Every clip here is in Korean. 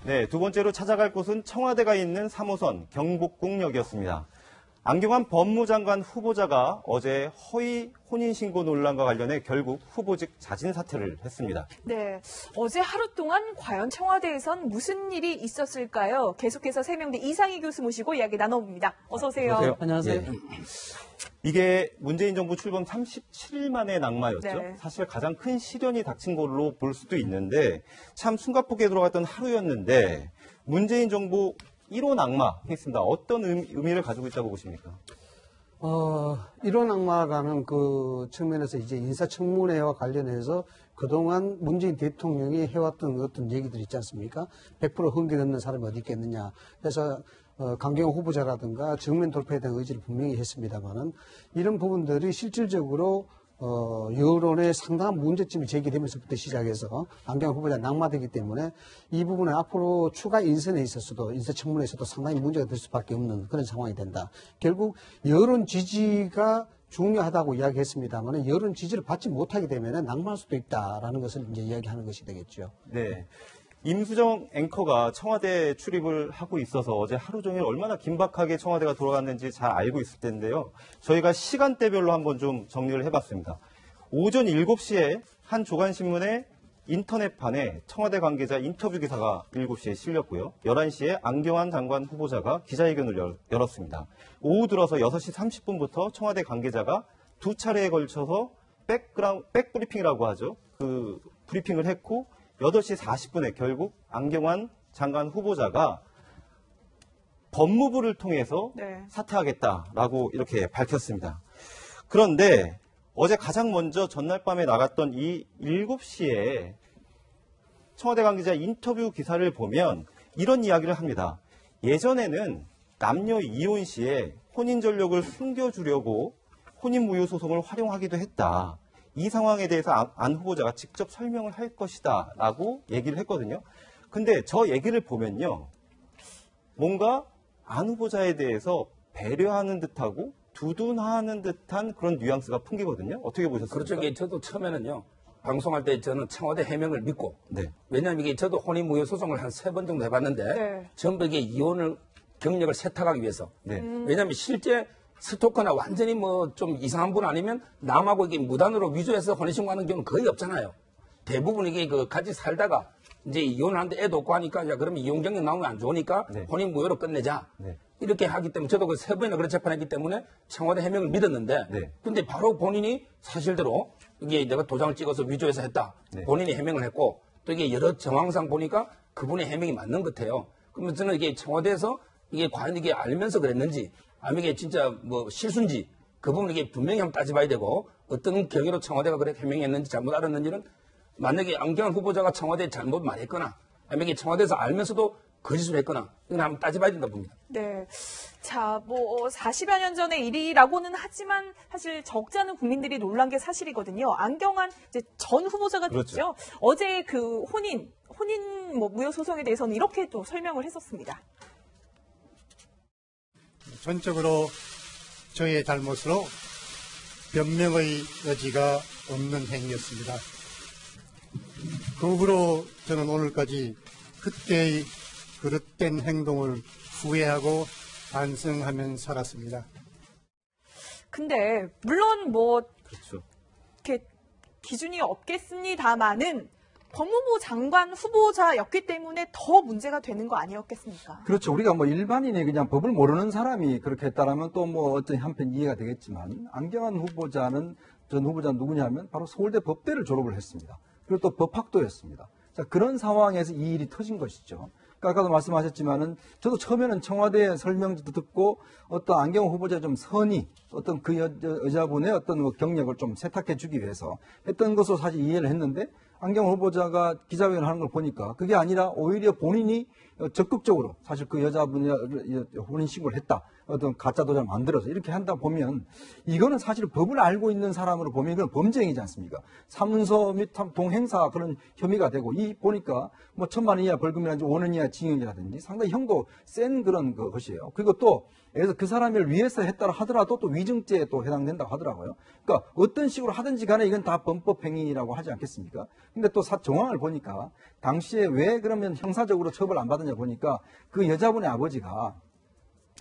네, 두 번째로 찾아갈 곳은 청와대가 있는 3호선 경복궁역이었습니다. 안경환 법무장관 후보자가 어제 허위 혼인신고 논란과 관련해 결국 후보직 자진 사퇴를 했습니다. 네, 어제 하루 동안 과연 청와대에선 무슨 일이 있었을까요? 계속해서 세명대 이상희 교수 모시고 이야기 나눠봅니다. 어서 오세요. 안녕하세요. 예. 이게 문재인 정부 출범 37일 만의 낙마였죠. 네. 사실 가장 큰 시련이 닥친 걸로 볼 수도 있는데 참 숨가쁘게 들어갔던 하루였는데 문재인 정부 1호 낙마했습니다. 어떤 의미를 가지고 있다고 보십니까? 1호 낙마라는 그 측면에서 이제 인사청문회와 관련해서 그동안 문재인 대통령이 해왔던 어떤 얘기들 있지 않습니까? 100% 흥행 없는 사람이 어디 있겠느냐. 그래서 강경호 후보자라든가 정면 돌파에 대한 의지를 분명히 했습니다만은 이런 부분들이 실질적으로 여론에 상당한 문제점이 제기되면서부터 시작해서 안경환 후보자 낙마되기 때문에 이 부분에 앞으로 추가 인선에 있어서도 인사청문회에서도 상당히 문제가 될 수밖에 없는 그런 상황이 된다. 결국 여론 지지가 중요하다고 이야기했습니다만 여론 지지를 받지 못하게 되면 낙마할 수도 있다라는 것을 이제 이야기하는 것이 되겠죠. 네. 임수정 앵커가 청와대 출입을 하고 있어서 어제 하루 종일 얼마나 긴박하게 청와대가 돌아갔는지 잘 알고 있을 텐데요. 저희가 시간대별로 한번 좀 정리를 해봤습니다. 오전 7시에 한 조간신문의 인터넷판에 청와대 관계자 인터뷰 기사가 7시에 실렸고요. 11시에 안경환 장관 후보자가 기자회견을 열었습니다. 오후 들어서 6시 30분부터 청와대 관계자가 두 차례에 걸쳐서 백브리핑이라고 하죠. 그 브리핑을 했고 8시 40분에 결국 안경환 장관 후보자가 법무부를 통해서 사퇴하겠다라고 이렇게 밝혔습니다. 그런데 어제 가장 먼저 전날 밤에 나갔던 이 7시에 청와대 관계자 인터뷰 기사를 보면 이런 이야기를 합니다. 예전에는 남녀 이혼 시에 혼인 전력을 숨겨주려고 혼인 무효 소송을 활용하기도 했다. 이 상황에 대해서 안 후보자가 직접 설명을 할 것이다 라고 얘기를 했거든요. 근데 저 얘기를 보면요. 뭔가 안 후보자에 대해서 배려하는 듯하고 두둔하는 듯한 그런 뉘앙스가 풍기거든요. 어떻게 보셨습니까? 그렇죠. 이게 저도 처음에는요. 방송할 때 저는 청와대 해명을 믿고 왜냐하면 이게 저도 혼인무효 소송을 한 3번 정도 해봤는데 전부 이게 이혼을 경력을 세탁하기 위해서 왜냐하면 실제 스토커나 완전히 뭐 좀 이상한 분 아니면 남하고 이게 무단으로 위조해서 혼인신고하는 경우는 거의 없잖아요. 대부분 이게 그 같이 살다가 이제 이혼을 하는데 애도 없고 하니까 야 그러면 이혼 경력 나오면 안 좋으니까 혼인무효로 끝내자. 이렇게 하기 때문에 저도 그 3번이나 그런 재판했기 때문에 청와대 해명을 믿었는데 근데 바로 본인이 사실대로 이게 내가 도장을 찍어서 위조해서 했다. 본인이 해명을 했고 또 이게 여러 정황상 보니까 그분의 해명이 맞는 것 같아요. 그러면 저는 이게 청와대에서 이게 과연 이게 알면서 그랬는지 아니면 이게 진짜 뭐 실수인지 그 부분 이게 분명히 한번 따져봐야 되고 어떤 경위로 청와대가 그렇게 해명했는지 잘못 알았는지는 만약에 안경환 후보자가 청와대에 잘못 말했거나 아니면 이게 청와대에서 알면서도 거짓을 했거나 이건 한번 따져봐야 된다고 봅니다. 네. 자, 뭐 40여 년 전의 일이라고는 하지만 사실 적지 않은 국민들이 놀란 게 사실이거든요. 안경환 이제 전 후보자가 됐죠. 어제 그 혼인 뭐 무효 소송에 대해서는 이렇게 또 설명을 했었습니다. 전적으로 저희의 잘못으로 변명의 여지가 없는 행위였습니다. 그 후로 저는 오늘까지 그때의 그릇된 행동을 후회하고 반성하며 살았습니다. 근데 물론 뭐 이렇게 기준이 없겠습니다만은 법무부 장관 후보자였기 때문에 더 문제가 되는 거 아니었겠습니까? 그렇죠. 우리가 뭐 일반인이 그냥 법을 모르는 사람이 그렇게 했다라면 또 뭐 어떤 한편 이해가 되겠지만 안경환 후보자는 전 후보자는 누구냐면 바로 서울대 법대를 졸업을 했습니다. 그리고 또 법학도 했습니다. 자, 그런 상황에서 이 일이 터진 것이죠. 그러니까 아까도 말씀하셨지만은 저도 처음에는 청와대 설명도 듣고 어떤 안경환 후보자 좀 선의 어떤 그 여자분의 어떤 뭐 경력을 좀 세탁해 주기 위해서 했던 것으로 사실 이해를 했는데 안경환 후보자가 기자회견을 하는 걸 보니까 그게 아니라 오히려 본인이 적극적으로 사실 그 여자분이 혼인신고를 했다. 어떤 가짜 도장을 만들어서 이렇게 한다 보면 이거는 사실 법을 알고 있는 사람으로 보면 이건 범죄 행위지 않습니까? 사문서 및 동행사 그런 혐의가 되고 이 보니까 뭐 1,000만 원 이하 벌금이라든지 5년 이하 징역이라든지 상당히 형도 센 그런 것이에요. 그리고 또 그래서 그 사람을 위해서 했다고 하더라도 또 위증죄에 또 해당된다고 하더라고요. 그러니까 어떤 식으로 하든지 간에 이건 다 범법 행위라고 하지 않겠습니까? 근데 또 정황을 보니까 당시에 왜 그러면 형사적으로 처벌 안 받았냐 보니까 그 여자분의 아버지가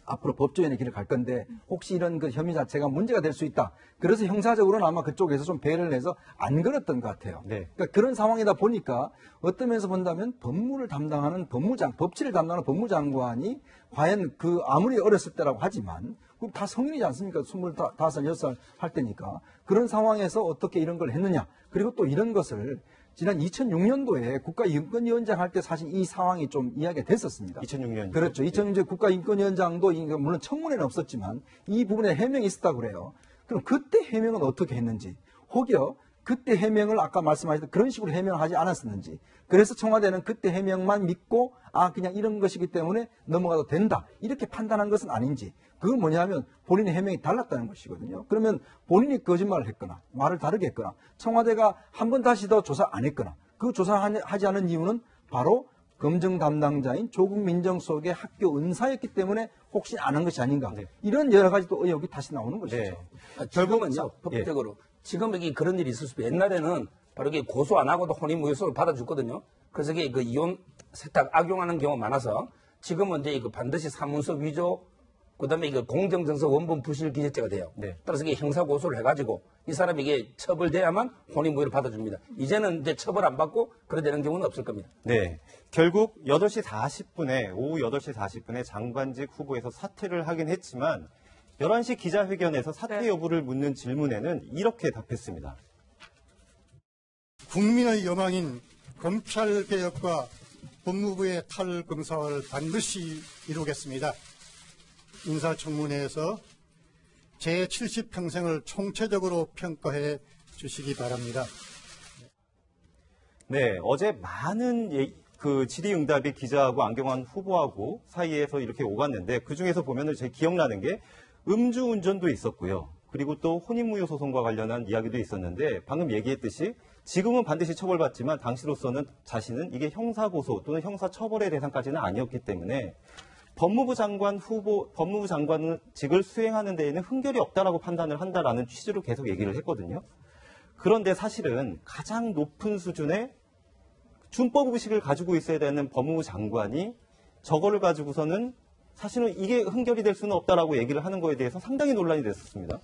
앞으로 법조인의 길을 갈 건데 혹시 이런 그 혐의 자체가 문제가 될 수 있다. 그래서 형사적으로는 아마 그쪽에서 좀 배려를 해서 안 걸었던 것 같아요. 네. 그러니까 그런 상황이다 보니까 어떤 면에서 본다면 법무를 담당하는 법치를 담당하는 법무장관이 과연 그 아무리 어렸을 때라고 하지만 그럼 다 성인이지 않습니까? 25살, 6살 할 때니까. 그런 상황에서 어떻게 이런 걸 했느냐. 그리고 또 이런 것을 지난 2006년도에 국가인권위원장 할 때 사실 이 상황이 좀 이야기가 됐었습니다. 2006년. 그렇죠. 2006년 국가인권위원장도 물론 청문회는 없었지만 이 부분에 해명이 있었다고 그래요. 그럼 그때 해명은 어떻게 했는지, 혹여 그때 해명을 아까 말씀하셨던 그런 식으로 해명을 하지 않았었는지, 그래서 청와대는 그때 해명만 믿고 그냥 이런 것이기 때문에 넘어가도 된다 이렇게 판단한 것은 아닌지, 그건 뭐냐면 본인의 해명이 달랐다는 것이거든요. 그러면 본인이 거짓말을 했거나 말을 다르게 했거나 청와대가 한 번 다시 더 조사 안 했거나 그 조사하지 않은 이유는 바로 검증 담당자인 조국 민정수석의 학교 은사였기 때문에 혹시 안 한 것이 아닌가. 네. 이런 여러 가지 또 의혹이 다시 나오는 것이죠. 네. 결국은요, 법적으로. 지금 여기 그런 일이 있을 수 있어요. 옛날에는 바로 이게 고소 안 하고도 혼인무효소를 받아줬거든요. 그래서 이게 그 이혼 세탁 악용하는 경우가 많아서 지금은 이제 이거 반드시 사문서 위조, 그 다음에 이거 공정정서 원본 부실 기재죄가 돼요. 네. 따라서 이게 형사고소를 해가지고 이 사람이 이게 처벌돼야만 혼인무효를 받아줍니다. 이제는 이제 처벌 안 받고 그래 되는 경우는 없을 겁니다. 네. 결국 8시 40분에, 오후 8시 40분에 장관직 후보에서 사퇴를 하긴 했지만 11시 기자회견에서 사퇴 여부를 묻는 질문에는 이렇게 답했습니다. 국민의 여망인 검찰개혁과 법무부의 탈검사를 반드시 이루겠습니다. 인사청문회에서 제 70평생을 총체적으로 평가해 주시기 바랍니다. 네, 어제 많은 그 질의응답이 기자하고 안경환 후보하고 사이에서 이렇게 오갔는데 그중에서 보면은 제 기억나는 게 음주운전도 있었고요. 그리고 또 혼인무효 소송과 관련한 이야기도 있었는데 방금 얘기했듯이 지금은 반드시 처벌받지만 당시로서는 자신은 이게 형사고소 또는 형사처벌의 대상까지는 아니었기 때문에 법무부 장관직을 수행하는 데에는 흥결이 없다라고 판단을 한다라는 취지로 계속 얘기를 했거든요. 그런데 사실은 가장 높은 수준의 준법 의식을 가지고 있어야 되는 법무부 장관이 저거를 가지고서는 사실은 이게 흥결이 될 수는 없다라고 얘기를 하는 거에 대해서 상당히 논란이 됐었습니다.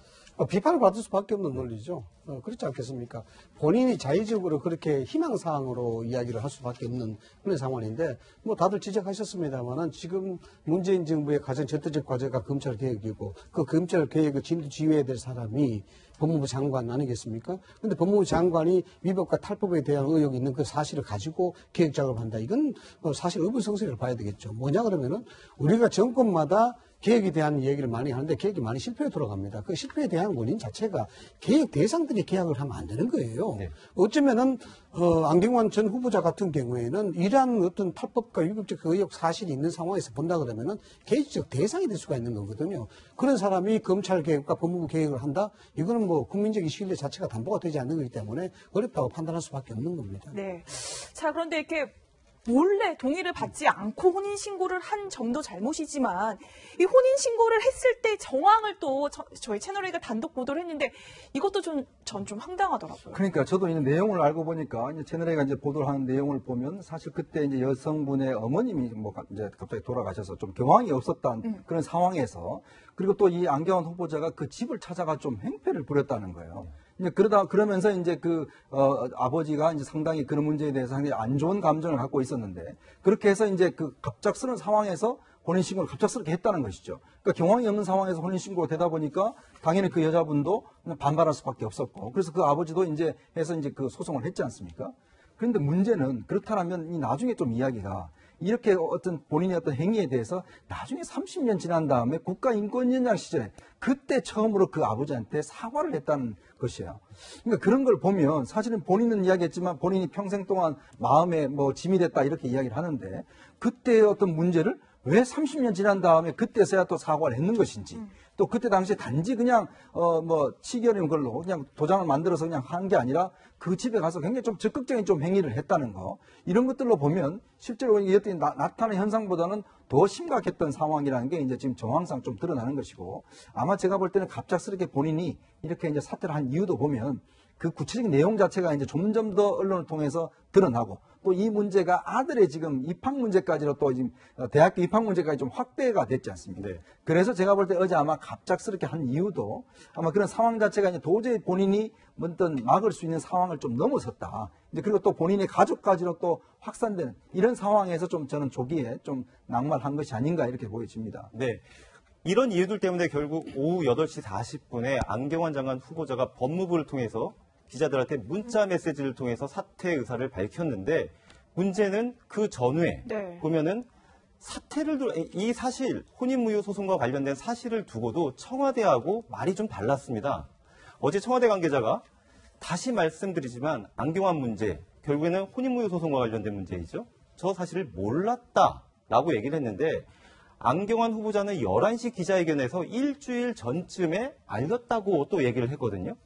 비판을 받을 수밖에 없는 논리죠. 그렇지 않겠습니까? 본인이 자의적으로 그렇게 희망사항으로 이야기를 할 수밖에 없는 그런 상황인데, 다들 지적하셨습니다만은 지금 문재인 정부의 가장 절대적 과제가 검찰개혁이고, 그 검찰개혁을 지휘해야 될 사람이 법무부 장관 아니겠습니까? 근데 법무부 장관이 위법과 탈법에 대한 의혹이 있는 그 사실을 가지고 개혁 작업을 한다. 이건 사실 의문성설을 봐야 되겠죠. 뭐냐 그러면은 우리가 정권마다 개혁에 대한 얘기를 많이 하는데 개혁이 많이 실패에 돌아갑니다. 그 실패에 대한 원인 자체가 개혁 대상들이 개혁을 하면 안 되는 거예요. 네. 어쩌면은 안경환 전 후보자 같은 경우에는 이러한 어떤 탈법과 위법적 의혹 사실이 있는 상황에서 본다 그러면은 개혁적 대상이 될 수가 있는 거거든요. 그런 사람이 검찰 개혁과 법무부 개혁을 한다? 이거는 국민적인 신뢰 자체가 담보가 되지 않는 거기 때문에 어렵다고 판단할 수밖에 없는 겁니다. 네. 자, 그런데 이렇게 몰래 동의를 받지 않고 혼인신고를 한 점도 잘못이지만 이 혼인신고를 했을 때 정황을 또 저희 채널A가 단독 보도를 했는데 이것도 전 좀 황당하더라고요. 그러니까 저도 이 내용을 알고 보니까 이제 채널A가 이제 보도를 하는 내용을 보면 사실 그때 이제 여성분의 어머님이 이제 갑자기 돌아가셔서 좀 경황이 없었던 그런 상황에서 그리고 또 이 안경환 후보자가 그 집을 찾아가 좀 행패를 부렸다는 거예요. 이제 그러면서 이제 아버지가 이제 상당히 그런 문제에 대해서 상당히 안 좋은 감정을 갖고 있었는데 그렇게 해서 이제 그 갑작스러운 상황에서 혼인신고를 갑작스럽게 했다는 것이죠. 그러니까 경황이 없는 상황에서 혼인신고가 되다 보니까 당연히 그 여자분도 반발할 수밖에 없었고 그래서 그 아버지도 이제 해서 이제 그 소송을 했지 않습니까? 그런데 문제는 그렇다면 이 나중에 좀 이야기가 이렇게 어떤 본인의 어떤 행위에 대해서 나중에 30년 지난 다음에 국가인권위원장 시절에 그때 처음으로 그 아버지한테 사과를 했다는 것이에요. 그러니까 그런 걸 보면 사실은 본인은 이야기했지만 본인이 평생 동안 마음에 짐이 됐다 이렇게 이야기를 하는데 그때의 어떤 문제를 왜 30년 지난 다음에 그때서야 또 사과를 했는 것인지, 또 그때 당시에 단지 그냥 치기어린 걸로 그냥 도장을 만들어서 그냥 한 게 아니라 그 집에 가서 굉장히 좀 적극적인 좀 행위를 했다는 거, 이런 것들로 보면 실제로 이것들이 나타나는 현상보다는 더 심각했던 상황이라는 게 이제 지금 정황상 좀 드러나는 것이고, 아마 제가 볼 때는 갑작스럽게 본인이 이렇게 이제 사퇴를 한 이유도 보면 그 구체적인 내용 자체가 이제 점점 더 언론을 통해서 드러나고, 또 이 문제가 아들의 지금 입학 문제까지로 또 지금 대학교 입학 문제까지 좀 확대가 됐지 않습니까? 네. 그래서 제가 볼 때 어제 아마 갑작스럽게 한 이유도 아마 그런 상황 자체가 이제 도저히 본인이 어떤 막을 수 있는 상황을 좀 넘어섰다. 이제 그리고 또 본인의 가족까지로 또 확산되는 이런 상황에서 좀 저는 조기에 좀 낙마한 것이 아닌가 이렇게 보여집니다. 네. 이런 이유들 때문에 결국 오후 8시 40분에 안경환 장관 후보자가 법무부를 통해서 기자들한테 문자 메시지를 통해서 사퇴 의사를 밝혔는데, 문제는 그 전후에 보면은 이 사실 혼인무효 소송과 관련된 사실을 두고도 청와대하고 말이 좀 달랐습니다. 어제 청와대 관계자가 다시 말씀드리지만 안경환 문제, 결국에는 혼인무효 소송과 관련된 문제이죠. 저 사실을 몰랐다라고 얘기를 했는데, 안경환 후보자는 11시 기자회견에서 일주일 전쯤에 알렸다고 또 얘기를 했거든요.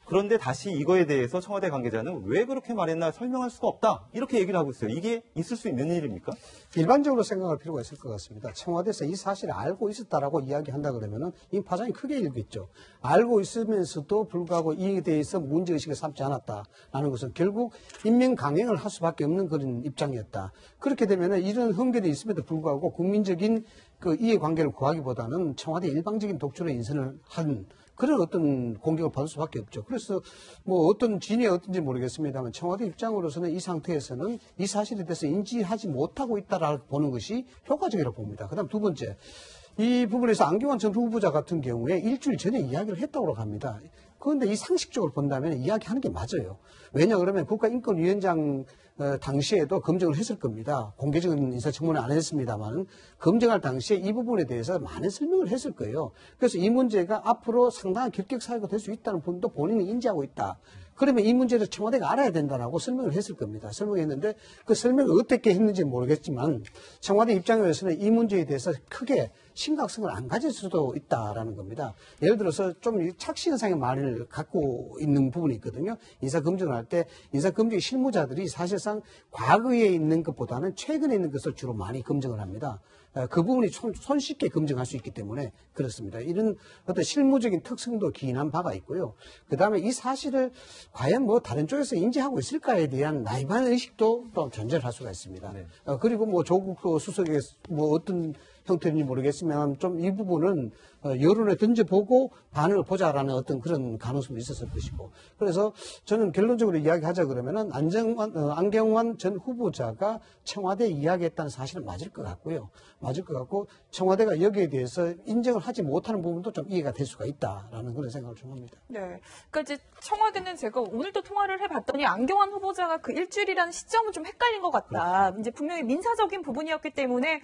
그런데 다시 이거에 대해서 청와대 관계자는 왜 그렇게 말했나 설명할 수가 없다, 이렇게 얘기를 하고 있어요. 이게 있을 수 있는 일입니까? 일반적으로 생각할 필요가 있을 것 같습니다. 청와대에서 이 사실을 알고 있었다라고 이야기한다 그러면은 이 파장이 크게 일겠죠. 알고 있으면서도 불구하고 이에 대해서 문제의식을 삼지 않았다라는 것은 결국 인명 강행을 할 수밖에 없는 그런 입장이었다. 그렇게 되면은 이런 흠결이 있음에도 불구하고 국민적인 그 이해관계를 구하기보다는 청와대 일방적인 독촉의 인선을 한 그런 어떤 공격을 받을 수밖에 없죠. 그래서 뭐 어떤 진이 어떤지 모르겠습니다만 청와대 입장으로서는 이 상태에서는 이 사실에 대해서 인지하지 못하고 있다라고 보는 것이 효과적이라고 봅니다. 그다음 두 번째, 이 부분에서 안경환 전 후보자 같은 경우에 일주일 전에 이야기를 했다고 합니다. 그런데 이 상식적으로 본다면 이야기하는 게 맞아요. 왜냐 그러면 국가인권위원장 당시에도 검증을 했을 겁니다. 공개적인 인사청문회 안 했습니다만 검증할 당시에 이 부분에 대해서 많은 설명을 했을 거예요. 그래서 이 문제가 앞으로 상당한 결격 사유가 될 수 있다는 부분도 본인이 인지하고 있다. 그러면 이 문제를 청와대가 알아야 된다라고 설명을 했을 겁니다. 설명했는데 그 설명을 어떻게 했는지 모르겠지만 청와대 입장에서는 이 문제에 대해서 크게 심각성을 안 가질 수도 있다라는 겁니다. 예를 들어서 좀 착시 현상의 말을 갖고 있는 부분이 있거든요. 인사검증을 할 때 인사검증 실무자들이 사실상 과거에 있는 것보다는 최근에 있는 것을 주로 많이 검증을 합니다. 그 부분이 손쉽게 검증할 수 있기 때문에 그렇습니다. 이런 어떤 실무적인 특성도 기인한 바가 있고요. 그 다음에 이 사실을 과연 뭐 다른 쪽에서 인지하고 있을까에 대한 나이반 의식도 또 존재를 할 수가 있습니다. 네. 그리고 뭐 조국 수석의 뭐 어떤 형태인지 모르겠지만 좀 이 부분은 여론에 던져보고 반응을 보자라는 어떤 그런 가능성도 있었을 것이고, 그래서 저는 결론적으로 이야기하자 그러면은 안경환 전 후보자가 청와대에 이야기했다는 사실은 맞을 것 같고요. 맞을 것 같고 청와대가 여기에 대해서 인정을 하지 못하는 부분도 좀 이해가 될 수가 있다라는 그런 생각을 좀 합니다. 네. 그러니까 이제 청와대는 제가 오늘도 통화를 해봤더니 안경환 후보자가 그 일주일이라는 시점은 좀 헷갈린 것 같다. 이제 분명히 민사적인 부분이었기 때문에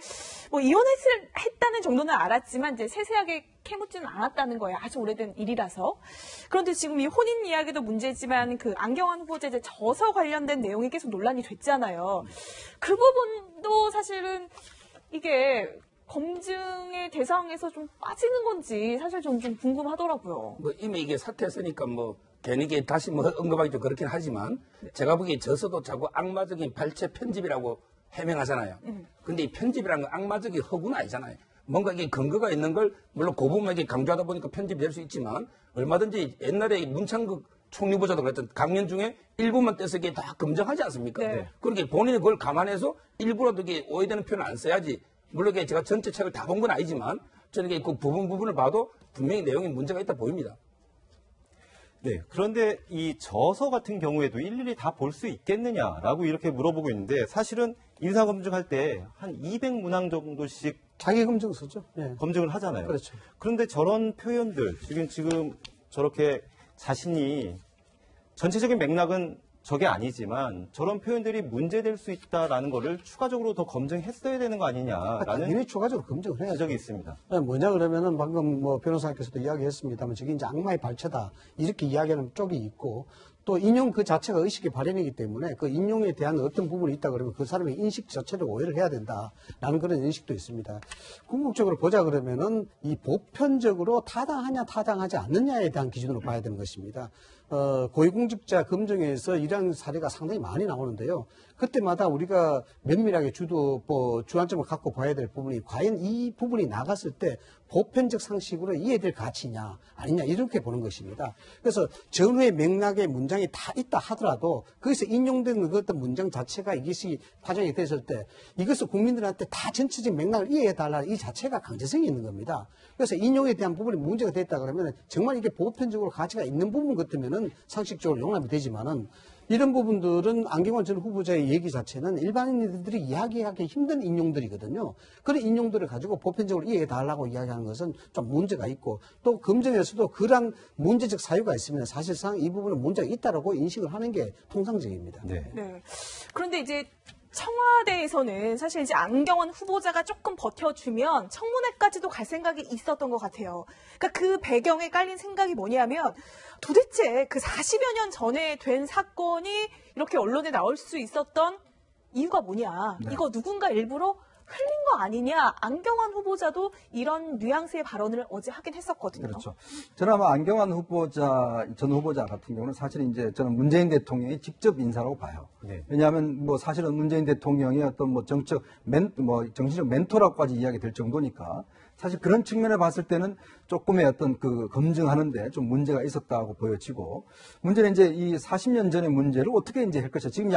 뭐 이혼했다는 정도는 알았지만 이제 세세하게 캐묻지는 않았다는 거예요. 아주 오래된 일이라서. 그런데 지금 이 혼인 이야기도 문제지만 그 안경환 후보자 이제 저서 관련된 내용이 계속 논란이 됐잖아요. 그 부분도 사실은 이게 검증의 대상에서 좀 빠지는 건지 사실 좀 궁금하더라고요. 뭐 이미 이게 사퇴했으니까 뭐 괜히 이게 다시 뭐 언급하기 좀 그렇긴 하지만 제가 보기에 저서도 자꾸 악마적인 발췌 편집이라고 해명하잖아요. 근데 이 편집이라는 건 악마적인 허구는 아니잖아요. 뭔가 이게 근거가 있는 걸 물론 그 부분에게 강조하다 보니까 편집이 될 수 있지만 얼마든지 옛날에 문창극 총리부자도 그랬던 강연 중에 일부만 떼서 이게 다 검증하지 않습니까? 네. 그렇게 본인이 그걸 감안해서 일부라도 이게 오해되는 표현을 안 써야지. 물론 이게 제가 전체 책을 다 본 건 아니지만 저는 이게 그 부분을 봐도 분명히 내용에 문제가 있다 보입니다. 네. 그런데 이 저서 같은 경우에도 일일이 다 볼 수 있겠느냐라고 이렇게 물어보고 있는데, 사실은 인사검증할 때 한 200문항 정도씩 자기 검증서죠. 네. 검증을 하잖아요. 그렇죠. 그런데 저런 표현들, 지금 저렇게 자신이 전체적인 맥락은 저게 아니지만 저런 표현들이 문제될 수 있다라는 거를 추가적으로 더 검증했어야 되는 거 아니냐라는 당연히 추가적으로 검증을 해야죠. 지적이 있습니다. 뭐냐 그러면은 방금 뭐 변호사님께서도 이야기했습니다만 저게 이제 악마의 발췌다 이렇게 이야기하는 쪽이 있고, 또 인용 그 자체가 의식의 발현이기 때문에 그 인용에 대한 어떤 부분이 있다 그러면 그 사람의 인식 자체를 오해를 해야 된다라는 그런 인식도 있습니다. 궁극적으로 보자 그러면은 이 보편적으로 타당하냐 타당하지 않느냐에 대한 기준으로 봐야 되는 것입니다. 고위공직자 검증에서 이런 사례가 상당히 많이 나오는데요. 그때마다 우리가 면밀하게 주안점을 갖고 봐야 될 부분이 과연 이 부분이 나갔을 때 보편적 상식으로 이해될 가치냐 아니냐 이렇게 보는 것입니다. 그래서 전후의 맥락의 문장이 다 있다 하더라도 거기서 인용된 그 어떤 문장 자체가 이것이 파장이 됐을 때 이것을 국민들한테 다 전체적인 맥락을 이해해달라는 이 자체가 강제성이 있는 겁니다. 그래서 인용에 대한 부분이 문제가 됐다 그러면 정말 이게 보편적으로 가치가 있는 부분 같으면은 상식적으로 용납이 되지만은 이런 부분들은 안경환 전 후보자의 얘기 자체는 일반인들이 이야기하기 힘든 인용들이거든요. 그런 인용들을 가지고 보편적으로 이해해달라고 이야기하는 것은 좀 문제가 있고 또 검증에서도 그런 문제적 사유가 있으면 사실상 이 부분은 문제가 있다라고 인식을 하는 게 통상적입니다. 네. 그런데 이제 청와대에서는 사실 이제 안경환 후보자가 조금 버텨주면 청문회까지도 갈 생각이 있었던 것 같아요. 그러니까 그 배경에 깔린 생각이 뭐냐면 도대체 그 40여 년 전에 된 사건이 이렇게 언론에 나올 수 있었던 이유가 뭐냐. 네. 이거 누군가 일부러 흘린 거 아니냐. 안경환 후보자도 이런 뉘앙스의 발언을 어제 하긴 했었거든요. 그렇죠. 저는 아마 안경환 전 후보자 같은 경우는 사실 이제 저는 문재인 대통령이 직접 인사라고 봐요. 네. 왜냐하면 뭐 사실은 문재인 대통령의 어떤 뭐 정치적 정신적 멘토라고까지 이야기 될 정도니까 사실 그런 측면에 봤을 때는 조금의 어떤 그 검증하는데 좀 문제가 있었다고 보여지고 문제는 이제 이 40년 전의 문제를 어떻게 이제 할 것이냐. 지금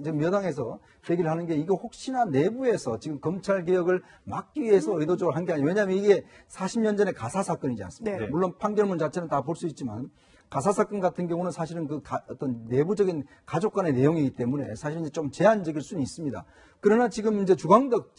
지금 여당에서 얘기를 하는 게 이거 혹시나 내부에서 지금 검찰 개혁을 막기 위해서 의도적으로 한 게 아니에요. 왜냐하면 이게 40년 전의 가사 사건이지 않습니까? 네. 물론 판결문 자체는 다 볼 수 있지만 가사 사건 같은 경우는 사실은 그 어떤 내부적인 가족 간의 내용이기 때문에 사실 이제 좀 제한적일 수는 있습니다. 그러나 지금 이제 주광덕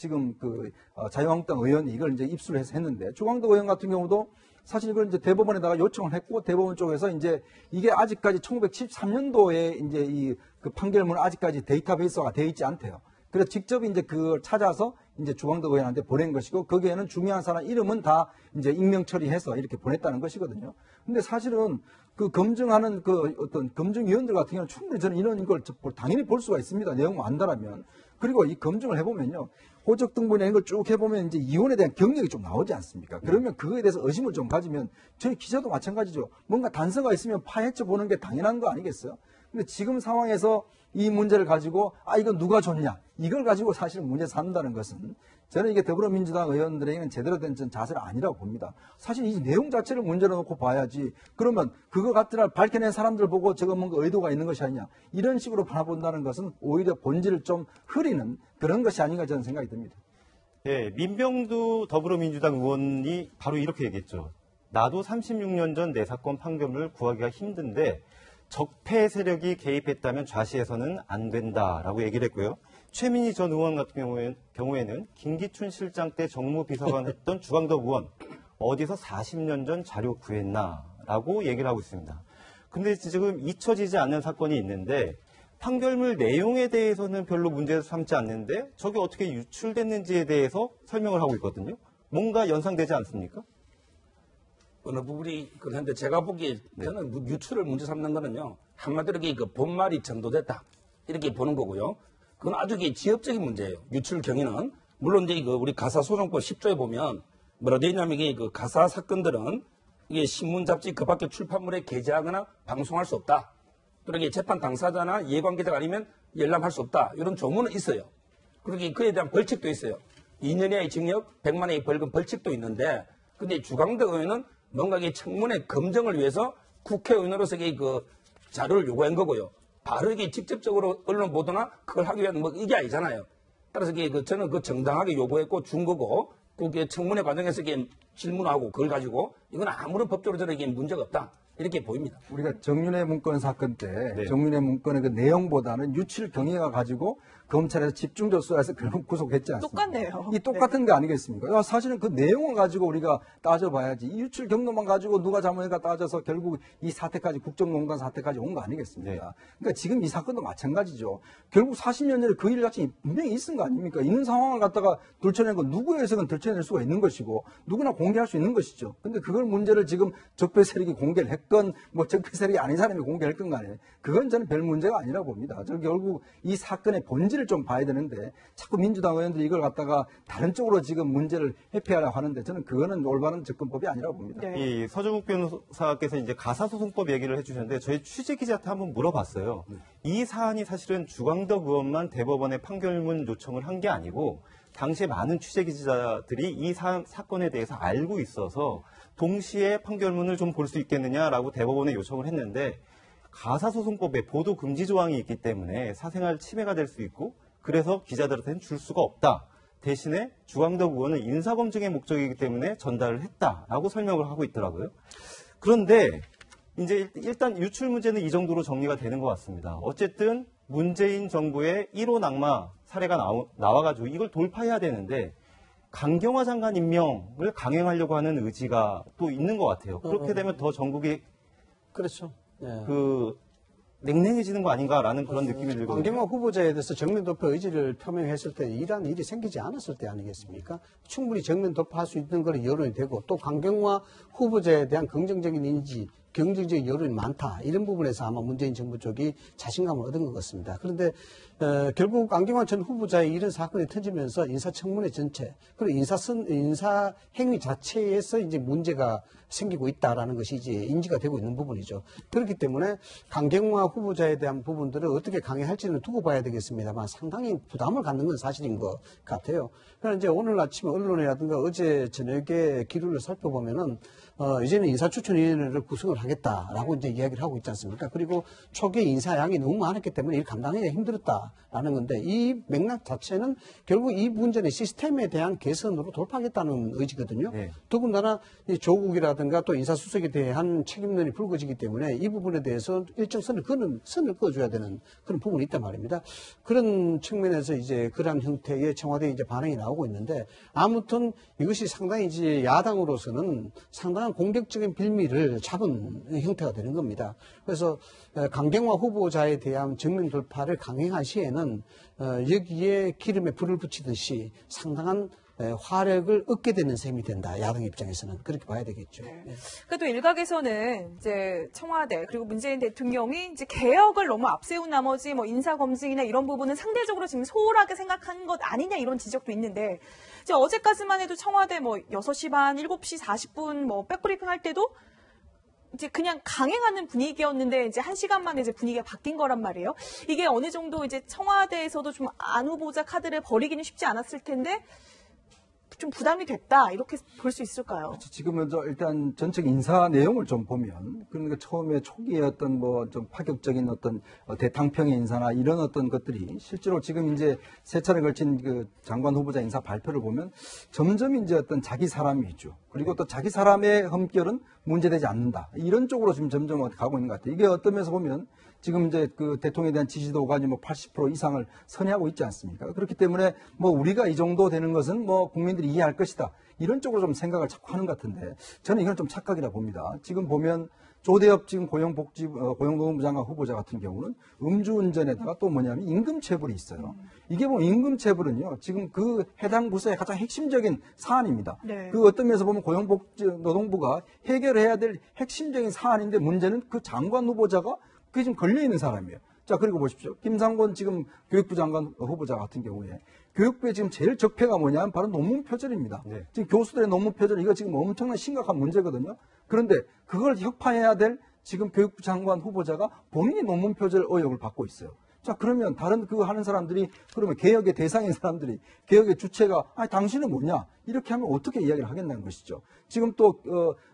자유한국당 의원이 이걸 이제 입수를 해서 했는데 주광덕 의원 같은 경우도 사실 이걸 이제 대법원에다가 요청을 했고 대법원 쪽에서 이제 이게 아직까지 1973년도에 이제 이 그 판결문은 아직까지 데이터베이스가 되어 있지 않대요. 그래서 직접 이제 그걸 찾아서 이제 주광덕 의원한테 보낸 것이고 거기에는 중요한 사람 이름은 다 이제 익명 처리해서 이렇게 보냈다는 것이거든요. 근데 사실은 그 검증하는 그 어떤 검증위원들 같은 경우는 충분히 저는 이런 걸 당연히 볼 수가 있습니다. 내용 안다라면. 그리고 이 검증을 해보면요. 호적 등본이나 이걸 쭉 해보면 이제 이혼에 대한 경력이 좀 나오지 않습니까? 그러면 그거에 대해서 의심을 좀 가지면 저희 기자도 마찬가지죠. 뭔가 단서가 있으면 파헤쳐 보는 게 당연한 거 아니겠어요? 근데 지금 상황에서 이 문제를 가지고 이건 누가 줬냐 이걸 가지고 사실 문제 삼는다는 것은 저는 이게 더불어민주당 의원들에게는 제대로 된 자세가 아니라고 봅니다. 사실 이 내용 자체를 문제로 놓고 봐야지 그러면 그거 같은 밝혀낸 사람들 보고 저거 뭔가 의도가 있는 것이 아니냐 이런 식으로 바라본다는 것은 오히려 본질을 좀 흐리는 그런 것이 아닌가 저는 생각이 듭니다. 네, 민병두 더불어민주당 의원이 바로 이렇게 얘기했죠. 나도 36년 전 내 사건 판결을 구하기가 힘든데 적폐 세력이 개입했다면 좌시해서는 안 된다라고 얘기를 했고요. 최민희 전 의원 같은 경우에는 김기춘 실장 때 정무비서관 했던 주광덕 의원 어디서 40년 전 자료 구했나라고 얘기를 하고 있습니다. 근데 지금 잊혀지지 않는 사건이 있는데 판결문 내용에 대해서는 별로 문제를 삼지 않는데 저게 어떻게 유출됐는지에 대해서 설명을 하고 있거든요. 뭔가 연상되지 않습니까? 어느 부분이 그런데 제가 보기에 저는 유출을 문제 삼는 거는요 한마디로 그 본말이 전도됐다 이렇게 보는 거고요. 그건 아주 지엽적인 문제예요. 유출 경위는 물론 이제 우리 가사소송법 10조에 보면 뭐라 되어 있냐면 이게 그 가사 사건들은 이게 신문 잡지 그 밖에 출판물에 게재하거나 방송할 수 없다. 그러게 재판 당사자나 이해관계자가 아니면 열람할 수 없다. 이런 조문은 있어요. 그러기 그에 대한 벌칙도 있어요. 2년 이하의 징역, 100만 원의 벌금 벌칙도 있는데 근데 주광덕 의원은 뭔가 이 청문회 검증을 위해서 국회의원으로서 그 자료를 요구한 거고요. 바로 이게 직접적으로 언론 보도나 그걸 하기 위한 이게 아니잖아요. 따라서 저는 정당하게 요구했고 준 거고 그게 청문회 과정에서 질문하고 그걸 가지고 이건 아무런 법적으로 저는 이게 문제가 없다. 이렇게 보입니다. 우리가 정윤회 문건 사건 때 정윤회 문건의 그 내용보다는 유출 경위가 가지고 검찰에서 집중적으로 수사해서 결국 구속했지 않습니까? 똑같네요. 이 똑같은 게 아니겠습니까? 사실은 그 내용을 가지고 우리가 따져봐야지 이 유출 경로만 가지고 누가 잘못했가 따져서 결국 이 사태까지 국정농단 사태까지 온 거 아니겠습니까? 그러니까 지금 이 사건도 마찬가지죠. 결국 40년 전에 그 일 자체 분명히 있은 거 아닙니까? 있는 상황을 갖다가 들춰낸 건 누구의 해석은 들춰낼 수가 있는 것이고 누구나 공개할 수 있는 것이죠. 근데 그걸 문제를 지금 적폐 세력이 공개를 했고 됐건 뭐 적폐 세력이 아닌 사람이 공개했건 간에 그건 저는 별 문제가 아니라고 봅니다. 저는 결국 이 사건의 본질을 좀 봐야 되는데 자꾸 민주당 의원들이 이걸 갖다가 다른 쪽으로 지금 문제를 회피하려고 하는데 저는 그거는 올바른 접근법이 아니라고 봅니다. 네. 이 서정욱 변호사께서 이제 가사소송법 얘기를 해주셨는데 저희 취재 기자한테 한번 물어봤어요. 이 사안이 사실은 주광덕 의원만 대법원에 판결문 요청을 한 게 아니고 당시에 많은 취재 기자들이 이 사건에 대해서 알고 있어서 동시에 판결문을 좀 볼 수 있겠느냐라고 대법원에 요청을 했는데 가사소송법에 보도 금지 조항이 있기 때문에 사생활 침해가 될 수 있고 그래서 기자들한테는 줄 수가 없다. 대신에 주광덕 의원은 인사검증의 목적이기 때문에 전달을 했다라고 설명을 하고 있더라고요. 그런데 이제 일단 유출 문제는 이 정도로 정리가 되는 것 같습니다. 어쨌든 문재인 정부의 1호 낙마 사례가 나와가지고 이걸 돌파해야 되는데 강경화 장관 임명을 강행하려고 하는 의지가 또 있는 것 같아요. 그렇게 되면 더 전국이 그렇죠. 예. 냉랭해지는 거 아닌가라는 그런 느낌이 들거든요. 강경화 후보자에 대해서 정면 돌파 의지를 표명했을 때 이러한 일이 생기지 않았을 때 아니겠습니까? 충분히 정면 돌파할 수 있는 걸 여론이 되고 또 강경화 후보자에 대한 긍정적인 인지, 긍정적인 여론이 많다. 이런 부분에서 아마 문재인 정부 쪽이 자신감을 얻은 것 같습니다. 그런데 결국 강경화 전 후보자의 이런 사건이 터지면서 인사청문회 전체 그리고 인사 행위 자체에서 이제 문제가 생기고 있다라는 것이 이제 인지가 되고 있는 부분이죠. 그렇기 때문에 강경화 후보자에 대한 부분들을 어떻게 강행할지는 두고 봐야 되겠습니다만 상당히 부담을 갖는 건 사실인 것 같아요. 그러나 이제 오늘 아침 언론이라든가 어제 저녁에 기류를 살펴보면은 이제는 인사추천위원회를 구성을 하겠다라고 이제 이야기를 하고 있지 않습니까? 그리고 초기에 인사량이 너무 많았기 때문에 이를 감당하기가 힘들었다라는 건데 이 맥락 자체는 결국 이 문제의 시스템에 대한 개선으로 돌파하겠다는 의지거든요. 네. 더군다나 이 조국이라든가 또 인사수석에 대한 책임론이 불거지기 때문에 이 부분에 대해서 일정 선을 그어줘야 되는 그런 부분이 있단 말입니다. 그런 측면에서 이제 그러한 형태의 청와대 이제 반응이 나오고 있는데 아무튼 이것이 상당히 이제 야당으로서는 상당한 공격적인 빌미를 잡은 형태가 되는 겁니다. 그래서 강경화 후보자에 대한 정면 돌파를 강행할 시에는 여기에 기름에 불을 붙이듯이 상당한 화력을 얻게 되는 셈이 된다. 야당 입장에서는 그렇게 봐야 되겠죠. 네. 그러니까 또 일각에서는 이제 청와대 그리고 문재인 대통령이 이제 개혁을 너무 앞세운 나머지 뭐 인사 검증이나 이런 부분은 상대적으로 지금 소홀하게 생각한 것 아니냐 이런 지적도 있는데 이제 어제까지만 해도 청와대 뭐 6시 반, 7시 40분 뭐 백브리핑 할 때도 이제 그냥 강행하는 분위기였는데 이제 1시간 만에 이제 분위기가 바뀐 거란 말이에요. 이게 어느 정도 이제 청와대에서도 좀 안 후보자 카드를 버리기는 쉽지 않았을 텐데 좀 부담이 됐다 이렇게 볼 수 있을까요? 그렇죠. 지금은 일단 전체 인사 내용을 좀 보면 그러니까 처음에 초기에 어떤 뭐 좀 파격적인 어떤 대탕평의 인사나 이런 어떤 것들이 실제로 지금 이제 세 차례 걸친 그 장관 후보자 인사 발표를 보면 점점 이제 어떤 자기 사람이 있죠. 그리고 또 자기 사람의 흠결은 문제되지 않는다. 이런 쪽으로 지금 점점 가고 있는 것 같아요. 이게 어떤 면에서 보면 지금 이제 그 대통령에 대한 지지도가 뭐 80% 이상을 선회하고 있지 않습니까? 그렇기 때문에 뭐 우리가 이 정도 되는 것은 뭐 국민들이 이해할 것이다. 이런 쪽으로 좀 생각을 자꾸 하는 것 같은데 저는 이건 좀 착각이라 봅니다. 지금 보면 조대엽 지금 고용노동부 장관 후보자 같은 경우는 음주운전에다가 또 뭐냐면 임금체불이 있어요. 이게 뭐 임금체불은요. 지금 그 해당 부서의 가장 핵심적인 사안입니다. 네. 그 어떤 면에서 보면 고용노동부가 해결해야 될 핵심적인 사안인데 문제는 그 장관 후보자가 그게 지금 걸려있는 사람이에요. 자, 그리고 보십시오. 김상곤 지금 교육부 장관 후보자 같은 경우에 교육부에 지금 제일 적폐가 뭐냐면 바로 논문 표절입니다. 네. 지금 교수들의 논문 표절, 이거 지금 엄청난 심각한 문제거든요. 그런데 그걸 혁파해야 될 지금 교육부 장관 후보자가 본인이 논문 표절 의혹을 받고 있어요. 자, 그러면 다른 그거 하는 사람들이 그러면 개혁의 대상인 사람들이 개혁의 주체가 아니 당신은 뭐냐 이렇게 하면 어떻게 이야기를 하겠다는 것이죠. 지금 또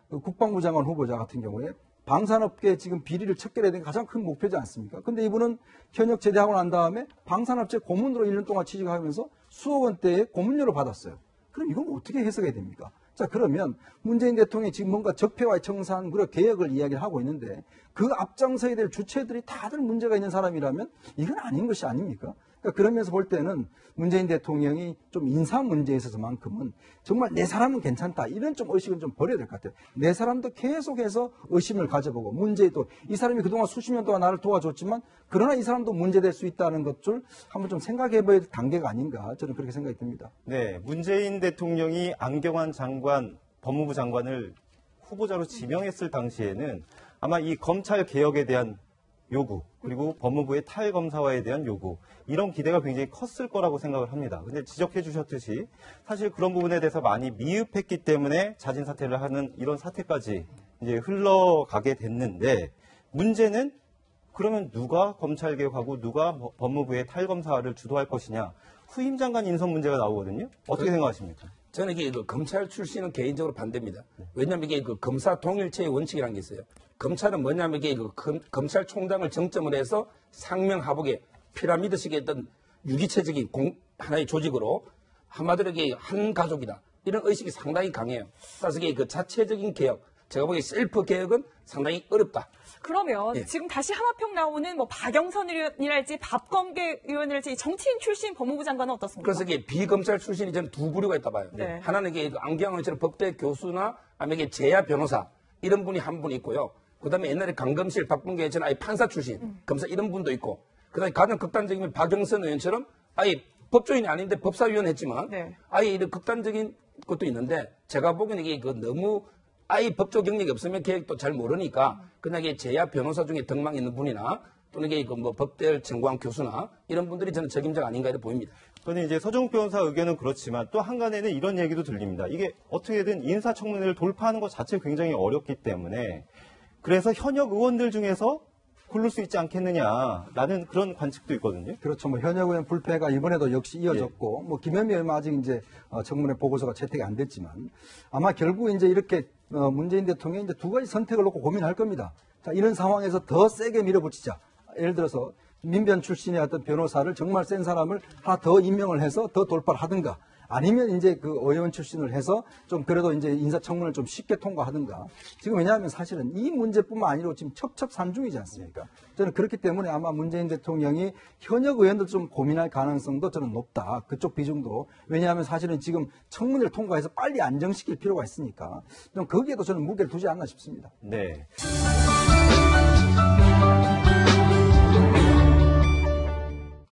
국방부 장관 후보자 같은 경우에 방산업계 지금 비리를 척결해야 되는 가장 큰 목표지 않습니까? 근데 이분은 현역 제대하고 난 다음에 방산업체 고문으로 1년 동안 취직하면서 수억 원대의 고문료를 받았어요. 그럼 이건 어떻게 해석해야 됩니까? 자, 그러면 문재인 대통령이 지금 뭔가 적폐와의 청산, 그리고 개혁을 이야기를 하고 있는데 그 앞장서야 될 주체들이 다들 문제가 있는 사람이라면 이건 아닌 것이 아닙니까? 그러니까 그러면서 볼 때는 문재인 대통령이 좀 인사 문제에 있어서만큼은 정말 내 사람은 괜찮다. 이런 좀 의식은 좀 버려야 될 것 같아요. 내 사람도 계속해서 의심을 가져보고 문제도 이 사람이 그동안 수십 년 동안 나를 도와줬지만 그러나 이 사람도 문제될 수 있다는 것을 한번 좀 생각해봐야 될 단계가 아닌가 저는 그렇게 생각이 듭니다. 네, 문재인 대통령이 안경환 장관, 법무부 장관을 후보자로 지명했을 당시에는 아마 이 검찰 개혁에 대한 요구, 그리고 법무부의 탈검사화에 대한 요구, 이런 기대가 굉장히 컸을 거라고 생각을 합니다. 근데 지적해 주셨듯이 사실 그런 부분에 대해서 많이 미흡했기 때문에 자진 사퇴를 하는 이런 사태까지 이제 흘러가게 됐는데, 문제는 그러면 누가 검찰 개혁하고 누가 법무부의 탈검사를 주도할 것이냐, 후임 장관 인선 문제가 나오거든요. 어떻게 생각하십니까? 저는 이게 검찰 출신은 개인적으로 반대입니다. 왜냐하면 이게 검사 동일체의 원칙이라는 게 있어요. 검찰은 뭐냐면 이게 검찰총장을 정점으로 해서 상명하복의 피라미드식의 어떤 유기체적인 하나의 조직으로 한마디로 이게 한 가족이다. 이런 의식이 상당히 강해요. 따라서 이게 자체적인 개혁, 제가 보기에 셀프 개혁은 상당히 어렵다. 그러면 예. 지금 다시 하마평 나오는 뭐 박영선 의원이랄지 박범계 의원이랄지 정치인 출신 법무부 장관은 어떻습니까? 그래서 이게 비검찰 출신이 저는 두 부류가 있다 봐요. 네. 하나는 이게 안경원처럼 법대 교수나 아니면 이게 재야 변호사 이런 분이 한 분 있고요. 그다음에 옛날에 강검실 박범계처럼 아예 판사 출신 검사 이런 분도 있고, 그다음에 가장 극단적인 박영선 의원처럼 아예 법조인이 아닌데 법사위원 했지만 네. 아예 이런 극단적인 것도 있는데, 제가 보기에는 이게 너무 아예 법조 경력이 없으면 계획도 잘 모르니까 그냥 이게 재야 변호사 중에 덕망 있는 분이나 또는 이게 뭐 법대 전공한 교수나 이런 분들이 저는 적임자가 아닌가 이렇게 보입니다. 그런데 이제 서정욱 변호사 의견은 그렇지만 또 한간에는 이런 얘기도 들립니다. 이게 어떻게든 인사청문회를 돌파하는 것 자체가 굉장히 어렵기 때문에 그래서 현역 의원들 중에서 고를 수 있지 않겠느냐라는 그런 관측도 있거든요. 그렇죠. 뭐 현역 의원 불패가 이번에도 역시 이어졌고, 뭐 김현미 의원 아직 이제 청문회 보고서가 채택이 안 됐지만 아마 결국 이제 이렇게 문재인 대통령이 이제 두 가지 선택을 놓고 고민할 겁니다. 자, 이런 상황에서 더 세게 밀어붙이자. 예를 들어서 민변 출신의 어떤 변호사를 정말 센 사람을 하나 더 임명을 해서 더 돌파를 하든가, 아니면 이제 그 의원 출신을 해서 좀 그래도 이제 인사청문을 좀 쉽게 통과하든가. 지금 왜냐하면 사실은 이 문제뿐만 아니라 지금 첩첩산중이지 않습니까? 저는 그렇기 때문에 아마 문재인 대통령이 현역 의원들 좀 고민할 가능성도 저는 높다. 그쪽 비중도. 왜냐하면 사실은 지금 청문회를 통과해서 빨리 안정시킬 필요가 있으니까 좀 거기에도 저는 무게를 두지 않나 싶습니다. 네.